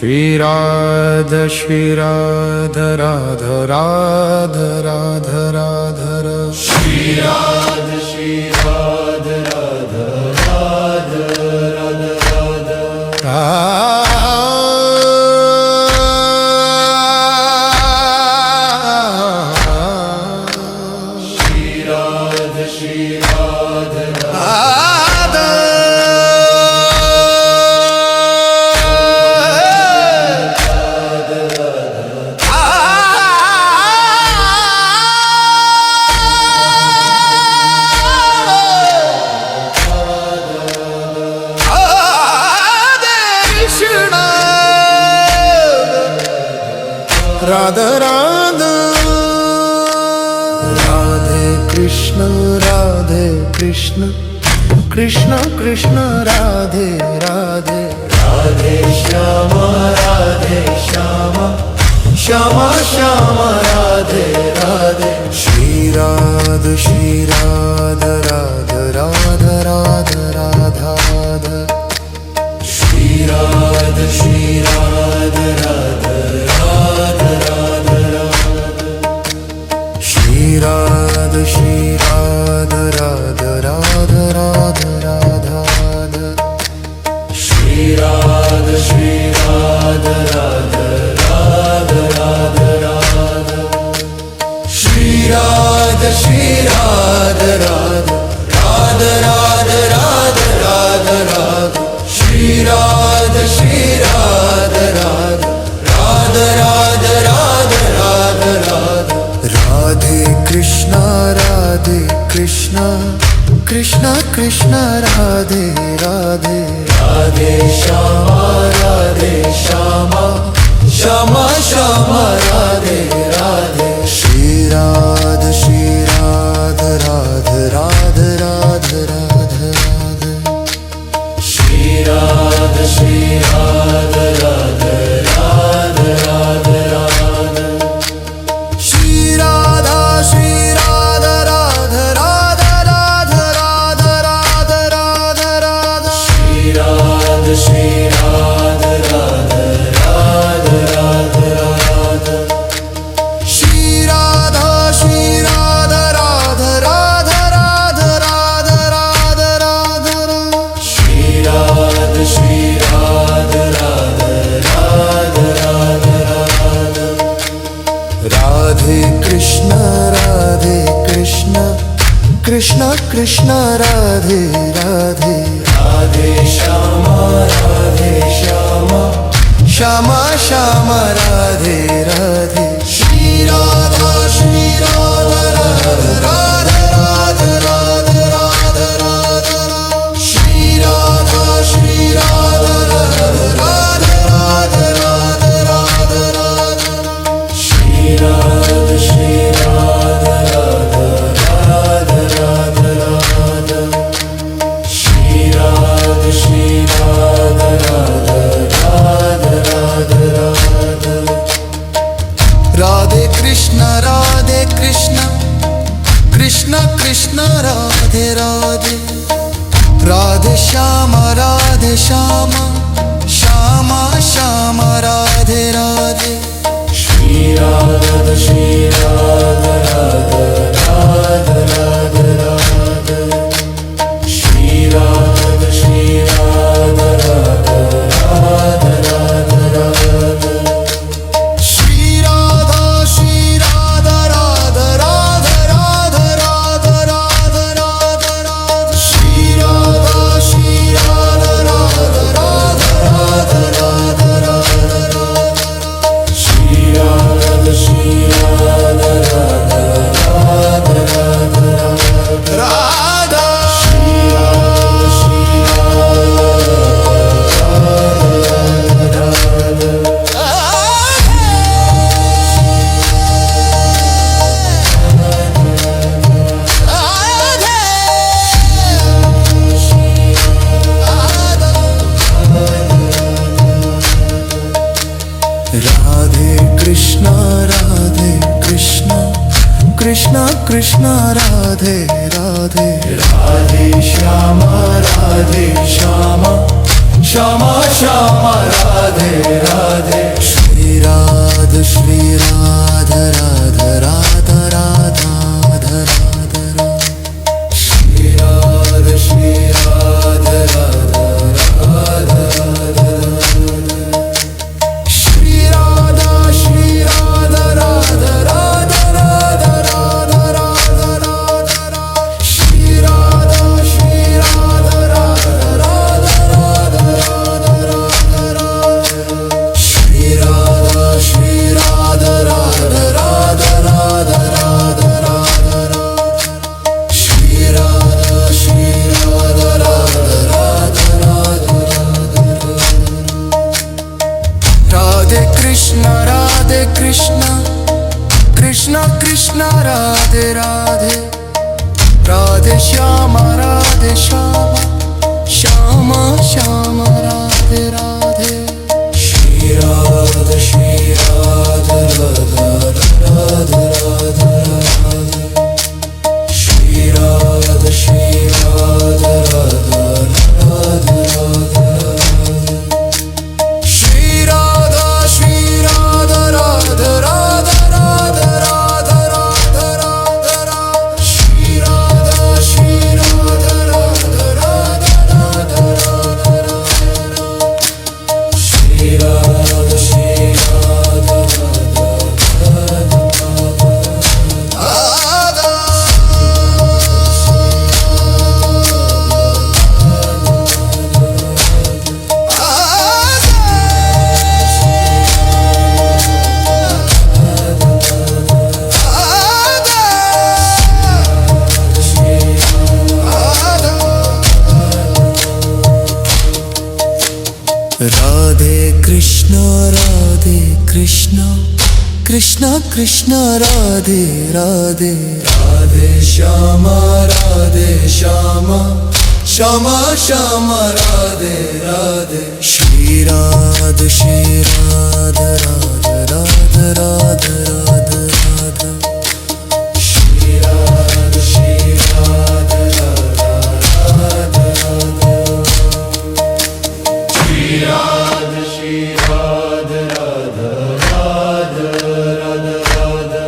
Shri Radha Shri Radha Radha Radha Radha Radha Shri Radha Shri Radha Radha Radha Radha Radha Shri Radha Shri Radha Radha Radha Radha Radhe Krishna Radhe Krishna Krishna Krishna Radhe Radhe Radhe Shyama Radhe Shyama Shyama Shyama Radhe Radhe Shri Radha Shri Radha Radha Radha Radha Radha Radha Shri Radha Shri Radha Radha Radha Shri Radha Shri Radha Radha Radha Radha Radha Shri Radha Shri Radha Radha Radha Radha Radha Shri Radha Shri Radha Radha Radha Radha Radha Radha Radha Shri Radha Shri Radha Radha Radha Radha Radha Radha Radha Radhe Krishna Radhe Krishna Krishna Krishna Radhe Radhe Radhe Shama Radhe Shama Shama Shama Radhe Radhe Shri Radha Shri Radha Radha Radha Radha Radha Radha Shri Radha Shri Radha Radha Radha Radha Radha Shri Radha Shri Radha Radha Radha Radha Radha Radha Radha Radha Shri Radha Shri Radha Radha Radha Radha Radha Shri Radha Shri Radha Radha Radha Radha Radha Radha Radha Shri Radha Shri Radha Radha Radha Radha Radha Radhe Krishna Radhe Krishna Krishna Krishna Radhe Radhe Radhe Shama Radhe Shama Shama Shama Radhe Radhe Shri Radha Shri Radha Radha Radha Radha Radha Radha Radha Shri Radha Shri Radha Radha Radha Radha Radha Radha Radha Shri Radha Shri Radha Radha Radha Radha Radha Shri Radha Shri Radha Radha Radha Radha Radha Radhe Krishna Radhe Krishna Krishna Krishna Radhe Radhe Radhe Shama Radhe Shama Shama Shama Radhe Radhe Shri Radha Shri Radha Radha Radha Radha Radha Shri Radha Shri Radha Radha Radha Radha Radha Shri Radha Shri Radha Radha Radha Radha Radha Radha Radha Shri Radha Shri Radha Radha Radha Radha Radha Radha Shri Radha Shri Radha Radha Radha Radha Radha Shri Radha Shri Radhe Krishna Radhe Krishna Krishna Krishna Radhe Radhe Radhe Shama Radhe Shama Shama Shama Radhe Radhe Krishna Radhe Krishna Krishna Krishna Radhe Radhe Radhe Shyama Radhe Shyama Shyama Shyama Radhe Radhe Shri Radha Shri Radha Radha Radha Radha Radha Shri Radha Shri Radha Radha Radha Radha Shri Radha Shri Radha Radha Radha Radha Radha Radha Radha Shri Radha Shri Radha Radha Radha Radha Radha Shri Radha Shri Radha Radhe Krishna Radhe Krishna Krishna Krishna Radhe Radhe Radhe Shyama Radhe Shyama Shyama Shyama Radhe Radhe Shri Radha Shri Radha Radha Radha Radha Radha Radha Shri Radha Shri Radha Radha Radha Radha Shri Radha Shri Radha Radha Radha Radha Radha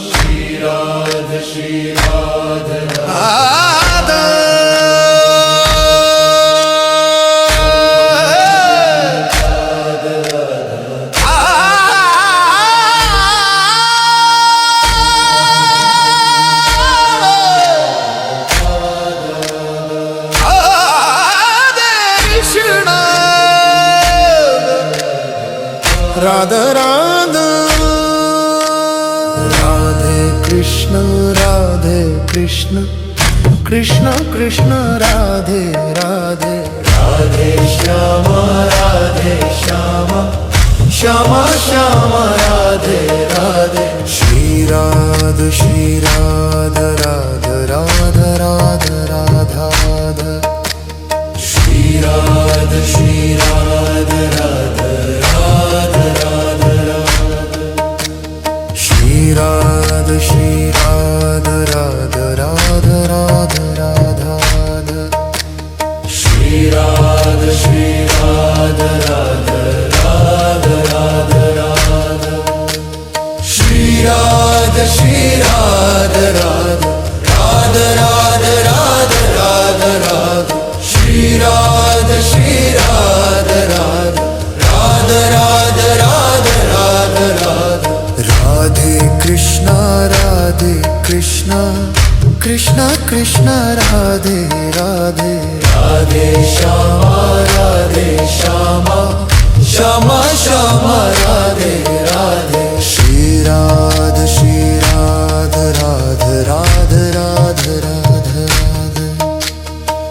Shri Radha Shri Radha Radha Radha Radha Radhe Krishna Radhe Krishna Krishna Krishna Radhe Radhe Radhe Shyama Radhe Shyama Shyama Shyama Radhe Radhe Shri Radha Shri Radha Radha Radha Radha Radha Radha Shri Radha Shri Radha Radha Radha Radha Radha Shri Radha Shri Radha Radha Radha Radha Radha Radha Shri Radha Shri Radha Radha Radha Radha Radha Shri Radha Shri Radha Radha Radha Radha Radha Radha Radha Shri Radha Shri Radha Radha Radha Radha Radha Radha Radha Radhe Krishna Radhe Krishna Krishna Krishna Radhe Radhe Radhe Shyama Radhe Shyama Shyama Shyama Radhe Radhe Shri Radha Shri Radha Radha Radha Radha Radha Radha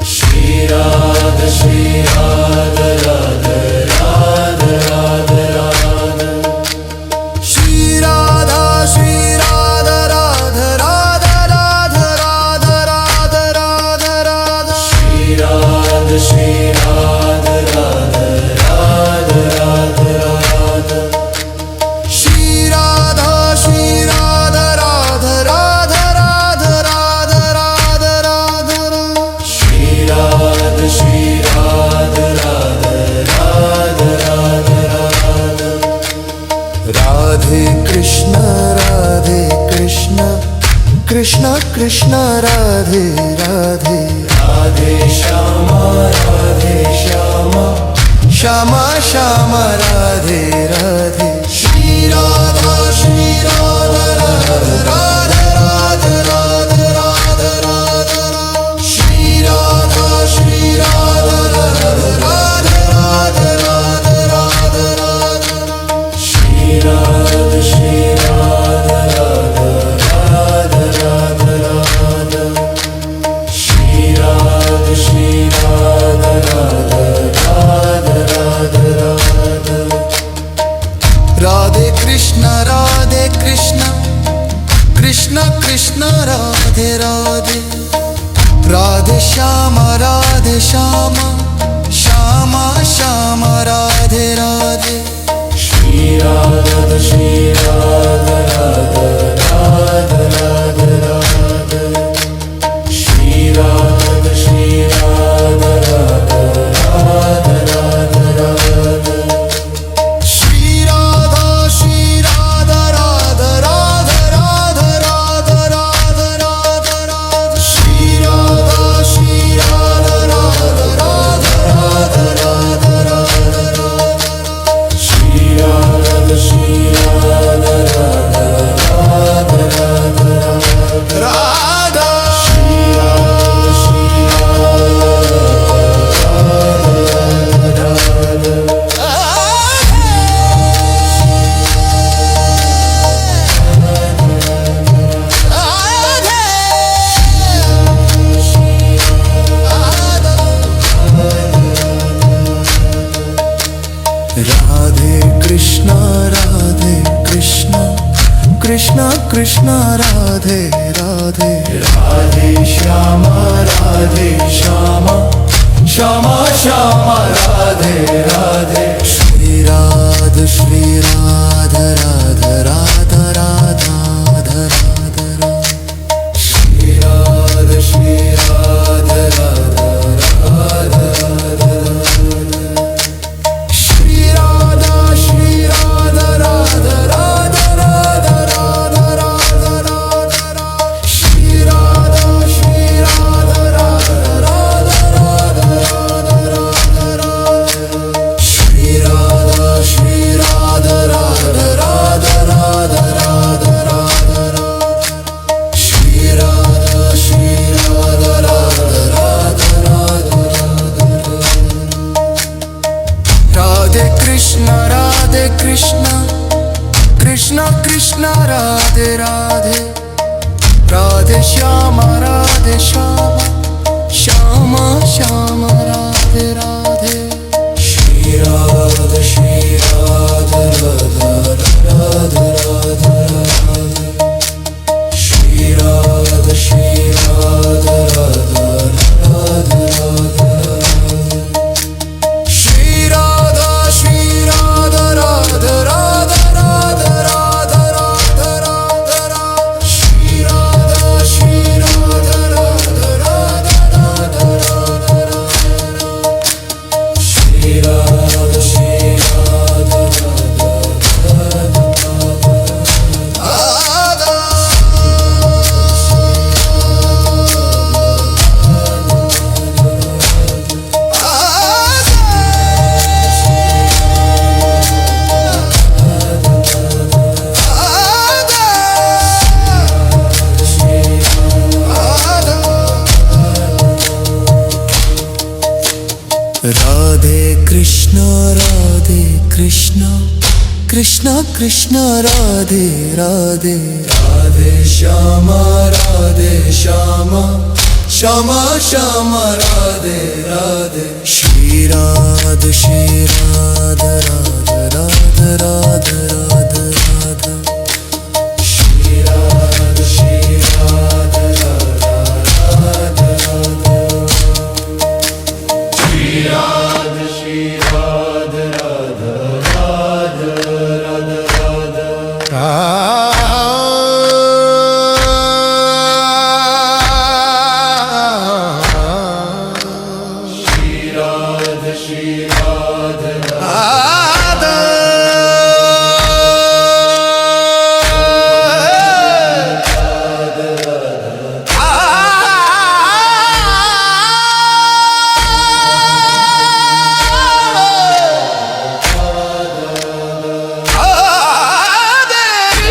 Shri Radha Shri Radha Radha Radha Radha Radha Shri Radha Shri Radha Radha Radha Radha Radha Radha Radha Radha Shri Radha Shri Radha Radha Radha Radha Radha Shri Radha Shri Radha Radha Radha Radha Radha Radha Radha Shri Radha Shri Radha Radha Radha Radha Radha Radhe Krishna Radhe Krishna Krishna Krishna Radhe Radhe Radhe Shyama Radhe Shyama Shyama Shyama Radhe Radhe Shri Radha Shri Radha Radha Radha Radha Radha Radha Radha Shri Radha Shri Radha Radha Radha Radha Radha Radha Radha Shri Radha Shri Radha Radha Radha Radha Radha Shyama Radhe Shyama Shyama Shyama Radhe Radhe Shri Radha Shri Radha Radha Radha Radha Shri Radha Shri Radha Radha Radha Radha Radha Shri Radha Shri Radha Radha Radha Radha Radha Radha Radha Radha Shri Radha Shri Radha Radha Radha Radha Radha Radha Shri Radha Shri Radha Radha Radha Radha Radha Shri Radha Shri Radhe Krishna Krishna Krishna Radhe Radhe Radhe Shyama Shyama Shyama Radhe Radhe Shri Radha Radha Radha Radha Radha Shri Radha Radha Radha Radha Shri Radha Radha Radha Radha Radha Radha Radha Shri Radha Radha Radha Radha Radha Radha Shri Radha Radha Radha Radha Radha Radha Radha Shri Radha Radha Radha Radha Radhe Krishna Krishna Krishna Radhe Radhe Radhe Shyama Shyama Shyama Radhe Radhe Shri Radha Radha Radha Radha Shri Radha Radha Radha Radha Shri Radha Radha Radha Radha Radha Radha Radha Shri Radha Radha Radha Radha Radha Shri Radha Radha Radhe Krishna Krishna Radhe Radhe Radhe Shyama Shyama Radhe Radhe Shri Radha Radha Radha Radha Radha Shri Radha Radha Radha Radha Shri Radha Radha Radha Radha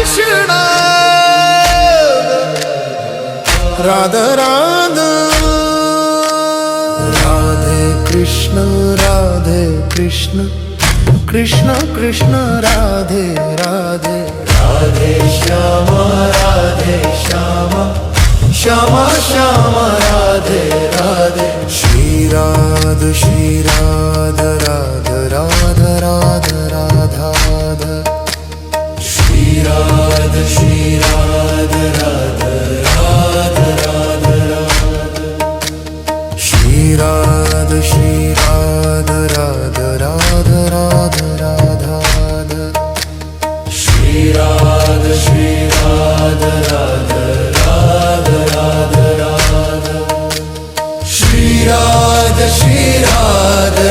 Shri Radha Radha Radha Radha Radhe Krishna Krishna Radhe Radhe Radhe Shyama Shyama Radhe Radhe Shri Radha Radha Radha Radha Radha Shri Radha Radha Radha Radha Radha Shri Radha Radha Radha Radha Radha Shri Radha Radha Radha Radha Radha Shri Radha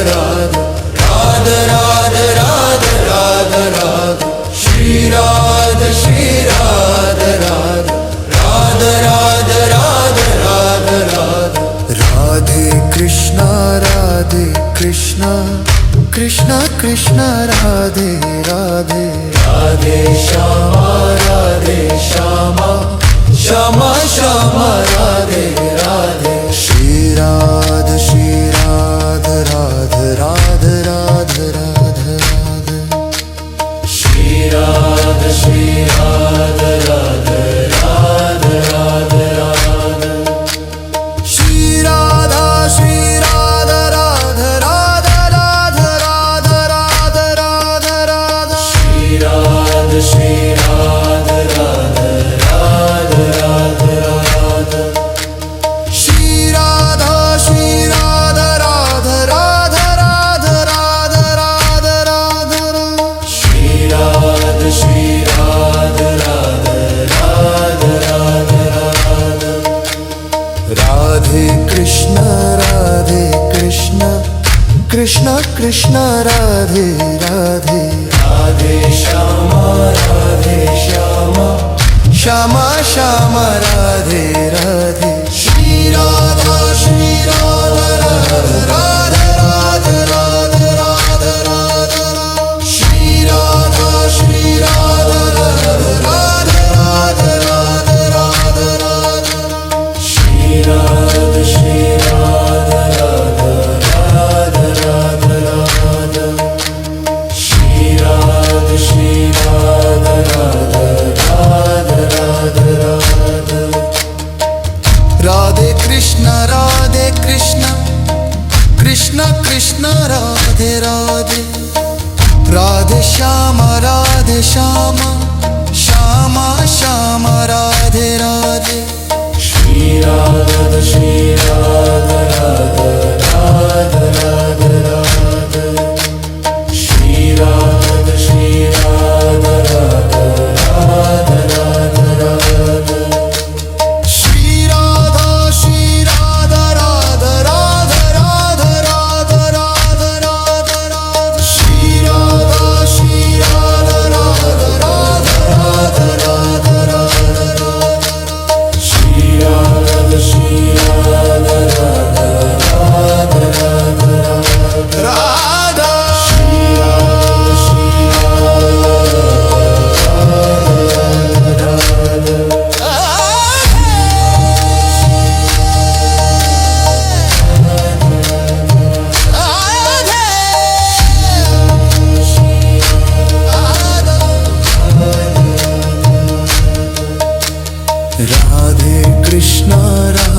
Radha Radha Radha Radha Radha Radha Shri Radha Radha Radha Radha Radha Radha Radha Radhe Krishna Krishna Krishna Radhe Radhe Radhe Shyama Shyama Shyama Radhe Radhe Shri Radha Radha Radha Radha Radha Shri Radha Radha Radha Radha Radha Shri Radha Radha Radha Radha Radha Radha Radha Radha Shri Radha Radha Radha Radha Radha Radha Shri Radha Radha Radha Radha Radha Radha Radha Shri Radha Radha Radha Radha Radha Radhe Krishna Krishna Krishna Radhe Radhe Radhe Shyama Shyama Shyama Radhe Radhe Shri Radha Radha Radha Radha Radha Radha Radha Shri Radha Radha Radha Radha Radha Radha Radha Shri Radha Radha Radha Radha Radha Radha Shri Radha Radha Radha Radha Radha Radhe Krishna Krishna Krishna Radhe Radhe Radhe Shyama Shyama Shyama Radhe Radhe Shri Radha Radha Radha Radha Radha Shri Radha Radha Radha Radha Radha Shri Radha Radha Radha Radha Radha Radha Radha Shri Radha Radha Radha Radha Radha Radha Shri Radha Radha Radha Radha Shri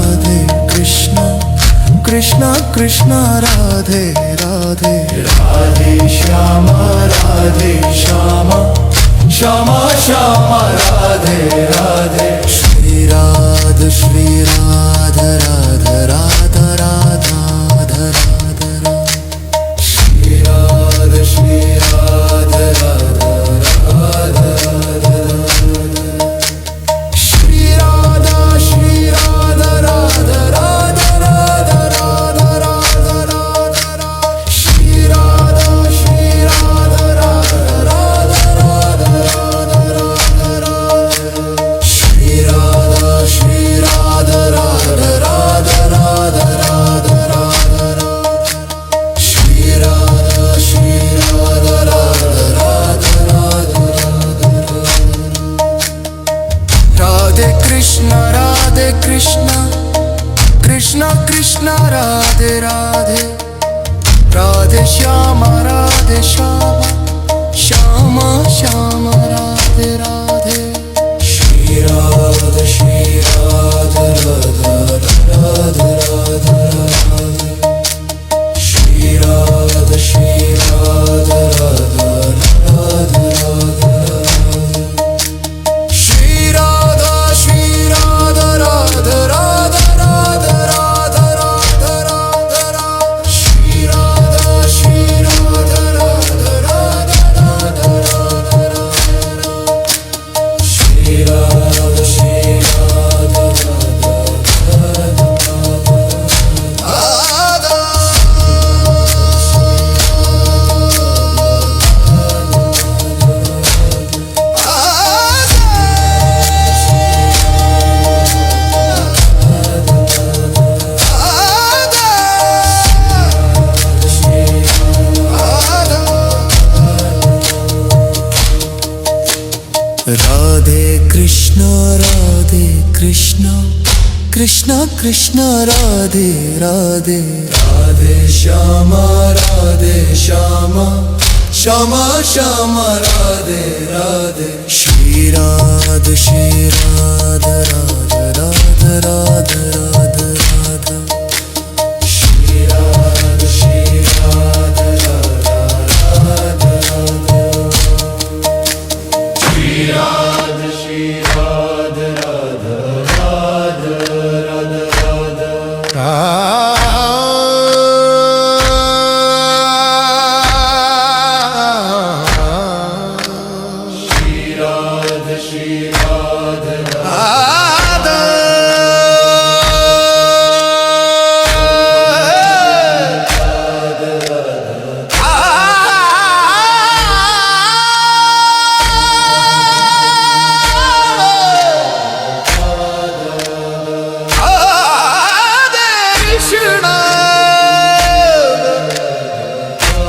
Radhe Krishna Krishna Radhe Radhe Radhe Shyama Shyama Shyama Radhe Radhe Shri Radha Radha Radha Radha Radha Shri Radha Radha Radha Radha Shri Radha Radha Radha Radha Radha Radha Shri Radha Radha Radha Radha Radha Shri Radha Radha Radha Radha Radha Radha Shri Radha Radha Radha Radha Radhe Krishna Krishna Radhe Radhe Radhe Shyama Shyama Radhe Radhe Shri Radha Radha Radha Radha Shri Radha Radha Radha Radha Shri Radha Radha Radha Radha Radha Radha Krishna Krishna Radhe Radhe Radhe Shyama Shyama Shyama Radhe Radhe Shri Radha Radha Radha Radha Radha Radha Shri Radha Radha Radha Shri Radha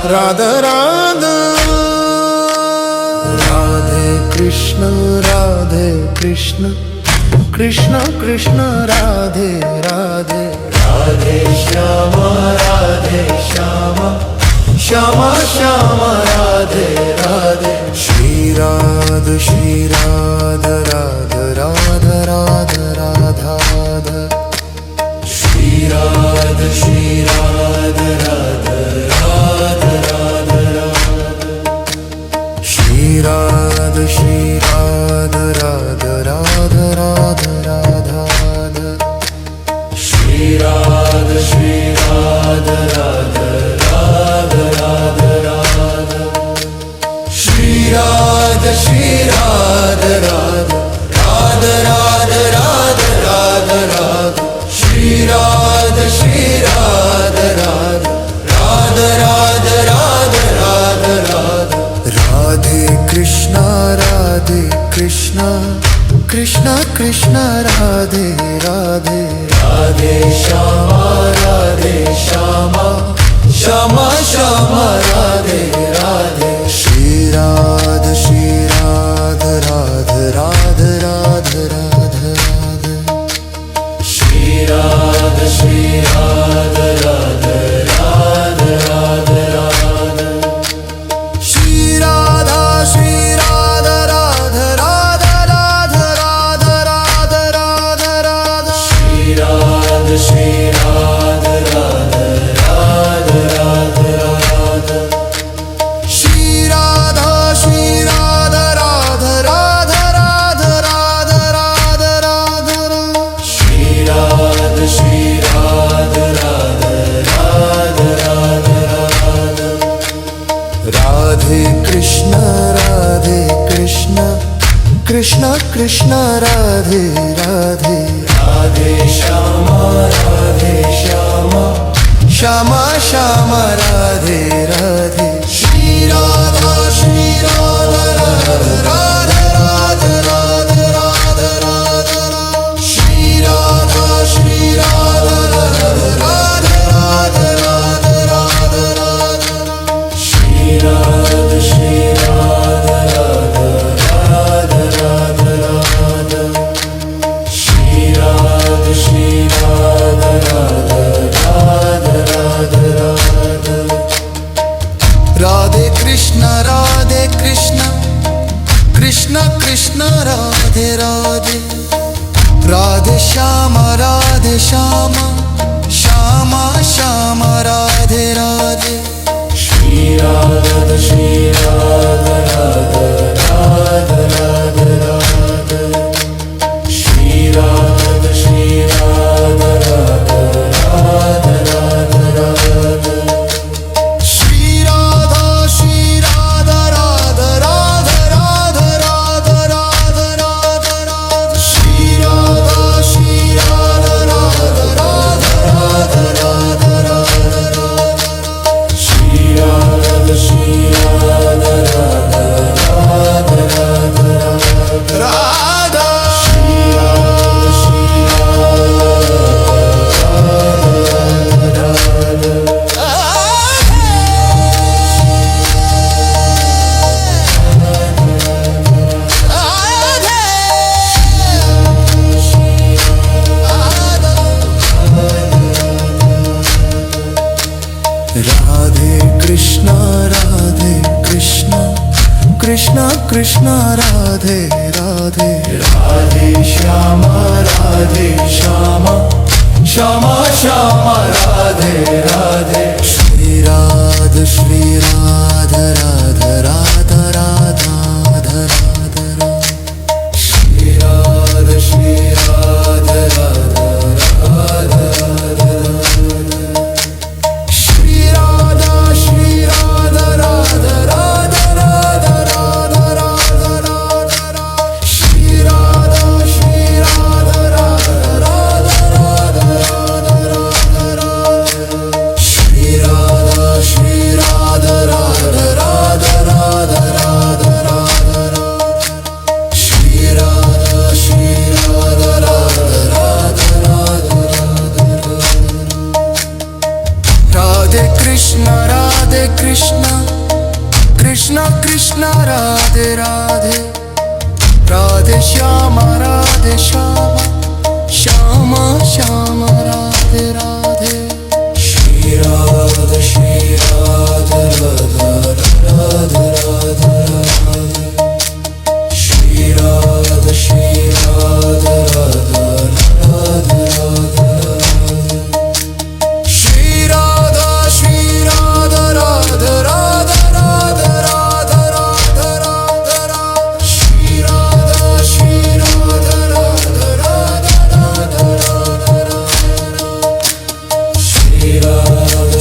Radha Radha Radhe Krishna Krishna Krishna Radhe Radhe Radhe Shyama Shyama Shyama Radhe Radhe Shri Radha Radha Radha Radha Radha Shri Radha Radha Radha Shri Radha Radha Radha Radha Radha Shri Radha Radha Radha Radha Radha Shri Radha Radha Radha Radha Radha Radha Radha Shri Radha Radha Radha Radha Radha Radhe Krishna Krishna Krishna Radhe Radhe Radhe Shyama Shyama Shyama Radhe Radhe Shri Radha Radha Radha Radha Radha Shri Radha Radha Radha Radha Radha Shri Radha Radha Radha Radha Radha Radha Radha Radha Shri Radha Radha Radha Radha Radha Shri Radha Radha Radha Radha Radha Radha Radha Shri Radha Radha Radha Radha Radha Radhe Krishna Krishna Krishna Radhe Radhe Radhe Shyama Shyama Shyama Radhe Radhe Shri Radha Radha Radha Radha Radha Radha Shri Radha Radha Radha Radha Radha Radha Shri Radha Radha Radha Radha Radha Shri Radha Radha Radha Radha Radhe Krishna Krishna Krishna Radhe Radhe Radhe Shyama Shyama Shyama Radhe Radhe Shri Radha Radha Radha Radha Radha Shri Radha Radha Radha Radha Radha Shri Radha Radha Radha Radha Radha Radha Radha Shri Radha Radha Radha Radha Radha Radha Shri Radha Radha Radha Krishna Krishna Radhe Radhe Radhe Shyama Shyama Shyama Radhe Radhe Shri Radha Radha Radha Radha Radha Shri Radha Radha Radha Radha Shri Radha Radha Radha Radha Radha Radha Shri Radha Radha Radha Radha Shri Radha Radha Radha Radha Radha Shri Radha Radha Radha Radha Radhe Krishna Krishna Krishna Radhe Radhe Radhe Shyama Shyama Shyama Radhe Radhe Shri Radha Radha Radha Radha Shri Radha Radha Radha Radha Shri Radha Radha Radha Radha Radha Radha Shri Radha Radha Radha Radha Shri Radha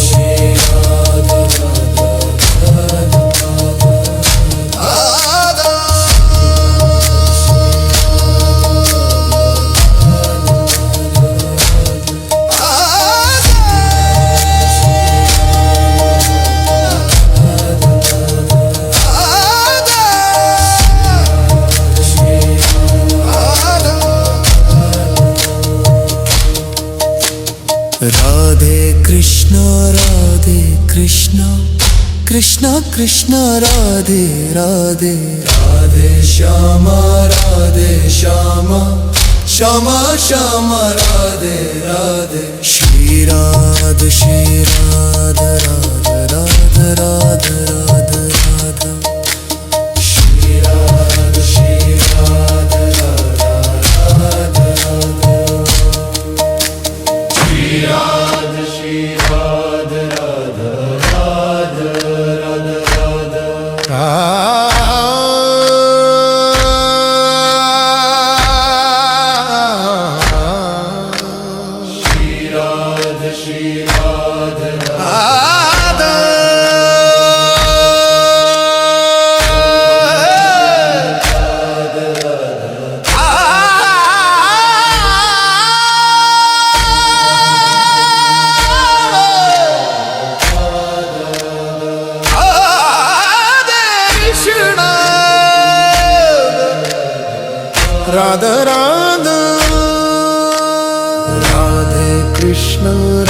Radhe Krishna Krishna Krishna Radhe Radhe Radhe Shyama Shyama Shyama Radhe Radhe Shri Radha Radha Radha Radha Radha Shri Radha Radha Radha Radha Shri Radha Radha Radha Radha Radha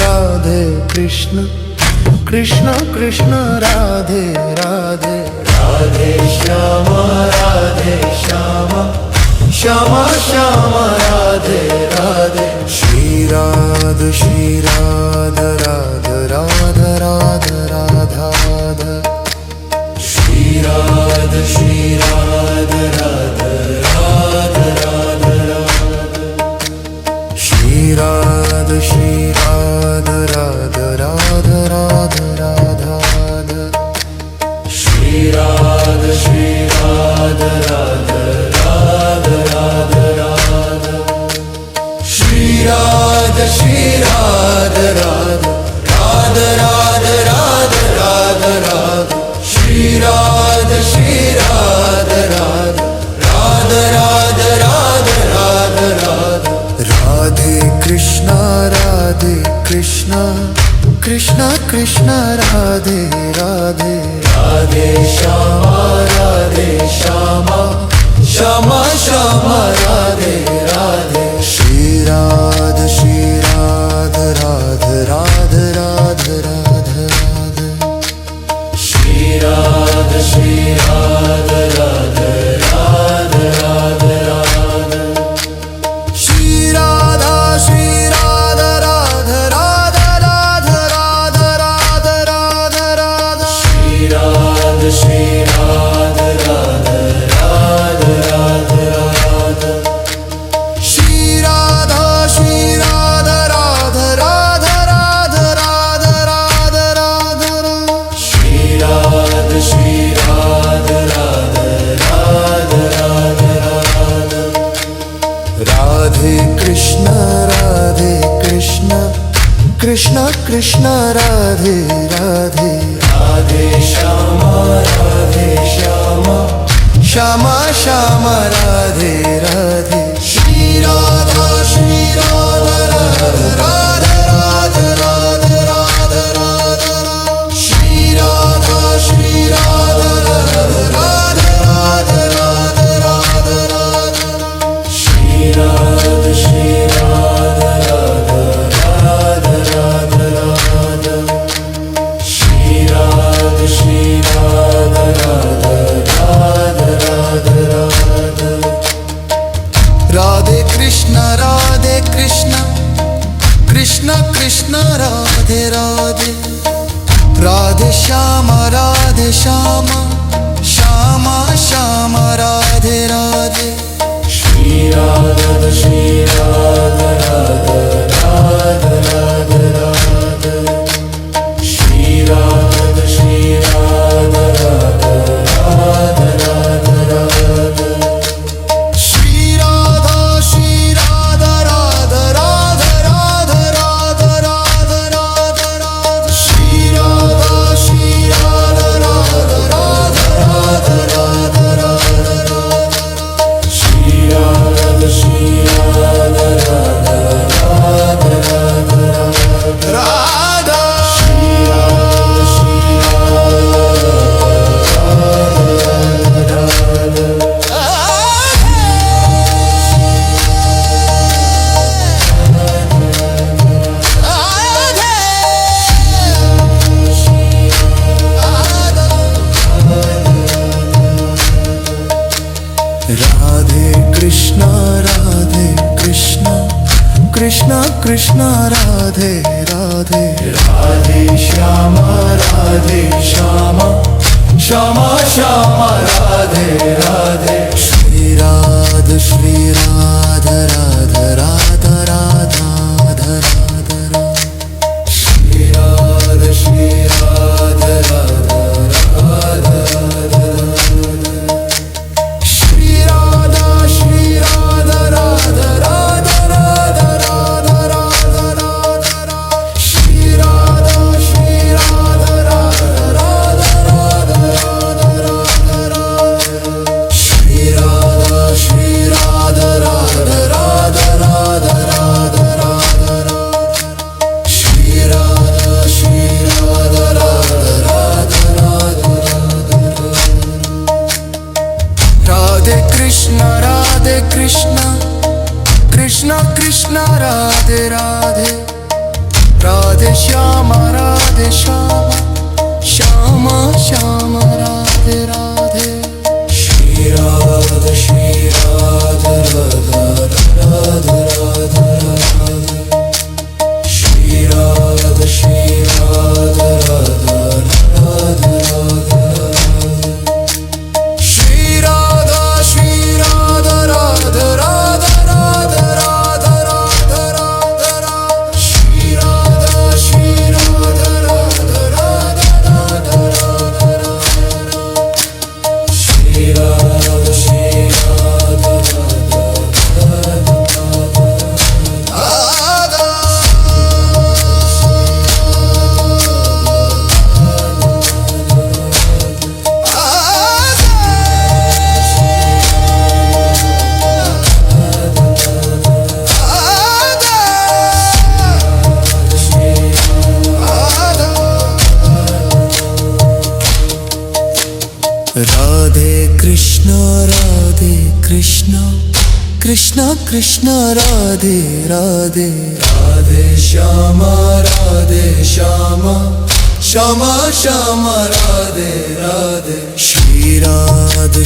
Radhe Krishna Krishna Krishna Radhe Radhe Radhe Shyama Shyama Radhe Radhe Shri Radha Radha Radha Radha Shri Radha Radha Radha Shri Radha Radha Radha Radha Shri Radha Radha Radha Radha Shri Radha Radha Radha Radha Radha Shri Radha Radha Radha Radha Radha Radhe Krishna Krishna Krishna Radhe Radhe Radhe Shyama Shyama Radhe Radhe Shri Radha Radha Radha Radha Radha Shri Radha Radha Radha Radha Radha Shri Radha Radha Radha Radha Radha Radha Radha Shri Radha Radha Krishna Krishna Radhe Radhe Radhe Shyama Shyama Shyama Radhe Radhe Shri Radha Radhe Radhe Radhe Radhe Radhe Shri Radha Radhe Radhe Radhe Radhe Shri Radha Radhe Krishna Krishna Krishna Radhe Radhe Radhe Shyama Shyama Shyama Radhe Radhe Shri Radha Radhe Radhe Radhe Radhe Shri Radha Radhe Radhe Radhe Shri Radha Radhe Radhe Radhe Radhe Radhe Shri Radha Radhe Radhe Radhe Shri Radha Radha Radhe Krishna Krishna Krishna Radhe Radhe Radhe Shyama Shyama Shyama Radhe Radhe Shri Radha Radha Radha Radha Radha Shri Radha Radhe Radhe Shri Radha Radha Radha Radha Radha Shri Radha Radha Radha Radha Shri Radha Radhe Radhe Radhe Shri Radha Radhe Radhe Radhe Krishna Krishna Krishna Radhe Radhe Radhe Shyama Shyama Shyama Radhe Radhe Shri Radha Radhe Radhe Shri Radha Radhe Radhe Shri Radha Radhe Radhe Radhe Shri Radha Shri Radha Radhe Krishna Krishna Krishna Radhe Radhe Radhe Shyama Shyama Shyama Radhe Radhe Shri Radha